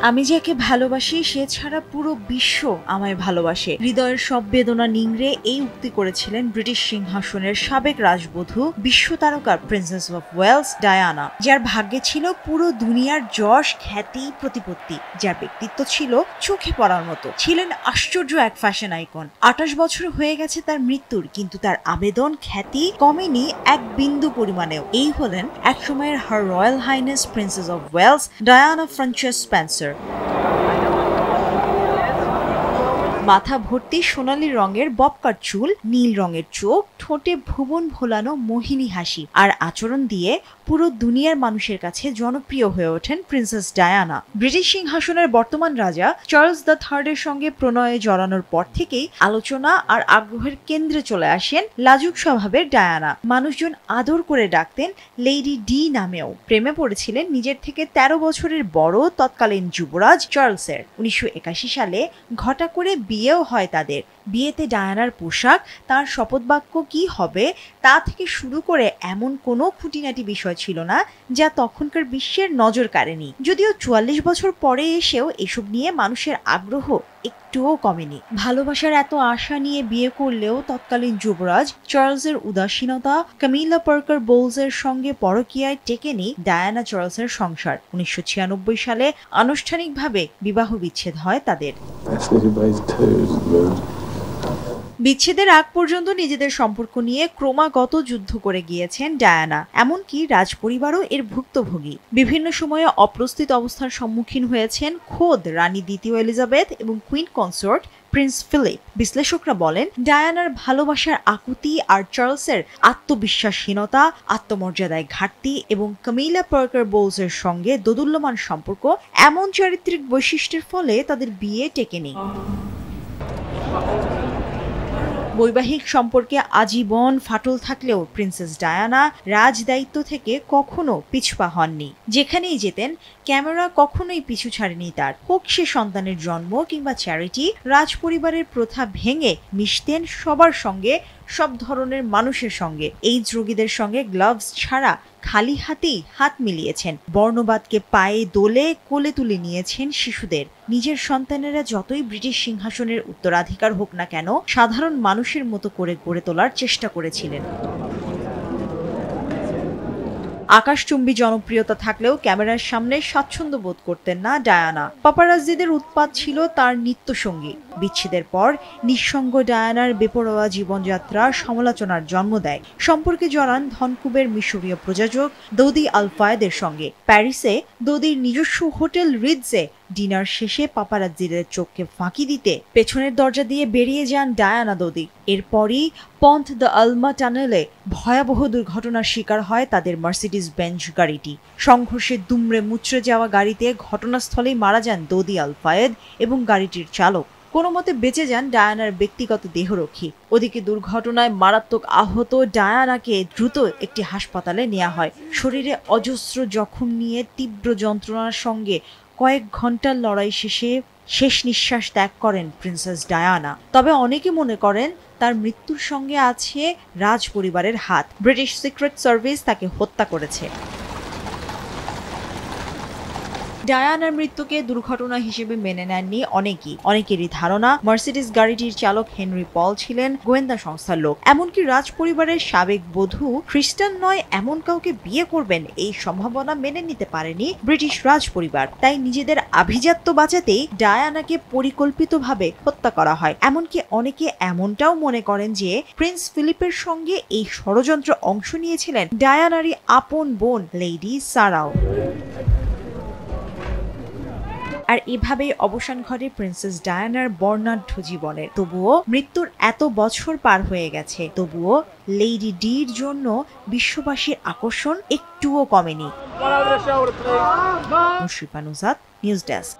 আমি যাকে ভালোবাসি সে ছাড়া পুরো বিশ্ব আমায় ভালোবাসে। হৃদয়ের সব বেদনা নিংড়ে এই উক্তি করেছিলেন ব্রিটিশ সিংহাসনের সাবেক রাজবধূ বিশ্ব তারকা প্রিন্সেস অফ ওয়েলস ডায়ানা, যার ভাগ্যে ছিল পুরো দুনিয়ার যশ, খ্যাতি, প্রতিপত্তি, যার ব্যক্তিত্ব ছিল চোখে পড়ার মতো। ছিলেন আশ্চর্য এক ফ্যাশন আইকন। 28 বছর হয়ে গেছে তার মৃত্যুর, কিন্তু তার আবেদন, খ্যাতি কমেনি এক বিন্দু পরিমাণেও। এই হলেন একসময়ের her royal highness princess of Wales Diana Frances Spencer. মাথা ভর্তি সোনালী রঙের ববকাট চুল, নীল রঙের চোখ, ঠোঁটে ভুবন ভোলানো মোহিনী হাসি আর আচরণ দিয়ে পুরো দুনিয়ার মানুষের কাছে জনপ্রিয় হয়ে ওঠেন প্রিন্সেস ডায়ানা। ব্রিটিশ সিংহাসনের বর্তমান রাজা চার্লস দ্য থার্ডের সঙ্গে প্রণয়ে জড়ানোর পর থেকেই আলোচনা আর আগ্রহের কেন্দ্রে চলে আসেন লাজুক স্বভাবের ডায়ানা। মানুষজন আদর করে ডাকতেন লেডি ডি নামেও। প্রেমে পড়েছিলেন নিজের থেকে 13 বছরের বড় তৎকালীন যুবরাজ চার্লসের। 1981 সালে ঘটা করে বিয়েও হয় তাদের। বিয়েতে ডায়ানার পোশাক, তার শপথবাক্য কি হবে তা থেকে শুরু করে এমন কোনো খুঁটিনাটি বিষয় ছিল না যা তখনকার বিশ্বের নজর কাড়েনি। যদিও 44 বছর পরে এসেও এসব নিয়ে মানুষের আগ্রহ একটুও কমেনি। ভালোবাসার এত আশা নিয়ে বিয়ে করলেও তৎকালীন যুবরাজ চার্লসের উদাসীনতা, ক্যামিলা পার্কার বোলসের সঙ্গে পরকীয়ায় টেকেনি ডায়ানা চার্লসের সংসার। 1996 সালে আনুষ্ঠানিকভাবে বিবাহ বিচ্ছেদ হয় তাদের। বিচ্ছেদের আগ পর্যন্ত নিজেদের সম্পর্ক নিয়ে ক্রমাগত যুদ্ধ করে গিয়েছেন ডায়ানা, এমনকি রাজপরিবারও এর ভুক্তভোগী। বিভিন্ন সময়ে অপ্রস্তুত অবস্থার সম্মুখীন হয়েছেন খোদ রানী দ্বিতীয় এলিজাবেথ এবং কুইন কনসোর্ট প্রিন্স ফিলিপ। বিশ্লেষকরা বলেন ডায়ানার ভালোবাসার আকুতি আর চার্লসের আত্মবিশ্বাসহীনতা, আত্মমর্যাদায় ঘাটতি এবং ক্যামিলা পার্কার বোলসের সঙ্গে দোদুল্যমান সম্পর্ক এমন চারিত্রিক বৈশিষ্ট্যের ফলে তাদের বিয়ে টেকেনি। বৈবাহিক সম্পর্কে আজীবন ফাটল থাকলেও প্রিন্সেস ডায়ানা রাজদায়িত্ব থেকে কখনো পিছপা হননি। যেখানেই যেতেন ক্যামেরা কখনোই পিছু ছাড়েনি তার। হোক সে সন্তানের জন্ম কিংবা চ্যারিটি, রাজপরিবারের প্রথা ভেঙে মিশতেন সবার সঙ্গে, সব ধরনের মানুষের সঙ্গে। এইডস রোগীদের সঙ্গে গ্লাভস ছাড়া খালি হাতেই হাত মিলিয়েছেন। বর্ণবাদকে পায়ে দোলে কোলে তুলে নিয়েছেন শিশুদের। নিজের সন্তানেরা যতই ব্রিটিশ সিংহাসনের উত্তরাধিকার হোক না কেন, সাধারণ মানুষের মতো করে গড়ে তোলার চেষ্টা করেছিলেন। আকাশচুম্বী জনপ্রিয়তা থাকলেও ক্যামেরার সামনে স্বাচ্ছন্দ্য বোধ করতেন না ডায়ানা। পাপারাজ্জিদের উৎপাত ছিল তার নিত্যসঙ্গী। বিচ্ছেদের পর নিঃসঙ্গ ডায়ানার বেপরোয়া জীবনযাত্রা সমালোচনার জন্ম দেয়। সম্পর্কে জড়ান ধনকুবের মিশরীয় প্রযোজক দৌদি আল ফায়েদের সঙ্গে। প্যারিসে দৌদির নিজস্ব হোটেল রিডসে ডিনার শেষে পাপারাজ্জিদের চোখকে ফাঁকি দিতে পেছনের দরজা দিয়ে বেরিয়ে যান ডায়ানা দৌদি। এরপরই পন্থ দ্য আলমা টানেলে ভয়াবহ দুর্ঘটনার শিকার হয় তাদের মার্সিডিজ বেঞ্জ গাড়িটি। সংঘর্ষে দুমড়ে মুচড়ে যাওয়া গাড়িতে ঘটনাস্থলেই মারা যান দৌদি আল ফায়েদ এবং গাড়িটির চালক। কোনো মতে বেঁচে যান ডায়ানার ব্যক্তিগত দেহরক্ষী। ওদিকে দুর্ঘটনায় মারাত্মক আহত ডায়ানাকে দ্রুত একটি হাসপাতালে নেওয়া হয়। শরীরে অজস্র জখম নিয়ে তীব্র যন্ত্রণার সঙ্গে কয়েক ঘন্টার লড়াই শেষে শেষ নিঃশ্বাস ত্যাগ করেন প্রিন্সেস ডায়ানা। তবে অনেকে মনে করেন তার মৃত্যুর সঙ্গে আছে রাজ পরিবারের হাত। ব্রিটিশ সিক্রেট সার্ভিস তাকে হত্যা করেছে। ডায়ানার মৃত্যুকে দুর্ঘটনা হিসেবে মেনে নেননি অনেকেরই ধারণা মার্সিডিজ গাড়িটির চালক হেনরি পল ছিলেন গোয়েন্দা সংস্থার লোক। এমনকি রাজপরিবারের সাবেক বধূ খ্রিস্টান নয় এমন কাউকে বিয়ে করবেন এই সম্ভাবনা মেনে নিতে পারেনি ব্রিটিশ রাজপরিবার। তাই নিজেদের আভিজাত্য বাঁচাতেই ডায়ানাকে পরিকল্পিতভাবে হত্যা করা হয়। এমনকি অনেকে এমনটাও মনে করেন যে প্রিন্স ফিলিপের সঙ্গে এই ষড়যন্ত্র অংশ নিয়েছিলেন ডায়ানারই আপন বোন লেডি সারাও। আর এভাবেই অবসান ঘটে প্রিন্সেস ডায়ানার বর্ণাঢ্য জীবনের। তবুও মৃত্যুর এত বছর পার হয়ে গেছে, তবুও লেডি ডির জন্য বিশ্ববাসীর আকর্ষণ একটুও কমেনি। Mushrifa Nujat, news desk.